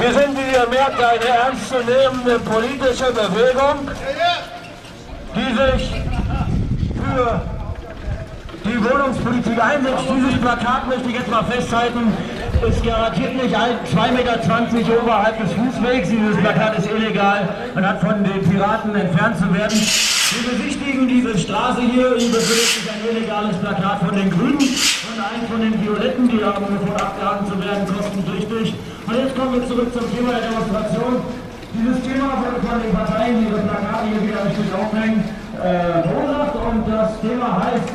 Wir sind, wie ihr merkt, eine ernstzunehmende politische Bewegung, die sich für die Wohnungspolitik einsetzt. Dieses Plakat möchte ich jetzt mal festhalten, ist garantiert nicht 2,20 Meter oberhalb des Fußwegs. Dieses Plakat ist illegal und hat von den Piraten entfernt zu werden. Wir besichtigen diese Straße hier. Hier befindet sich ein illegales Plakat von den Grünen und eins von den Violetten, die haben davon abgehangen zu werden, kostenpflichtig. Und jetzt kommen wir zurück zum Thema der Demonstration. Dieses Thema wurde von den Parteien, die das Plakat hier wieder richtig aufhängen, verursacht, und das Thema heißt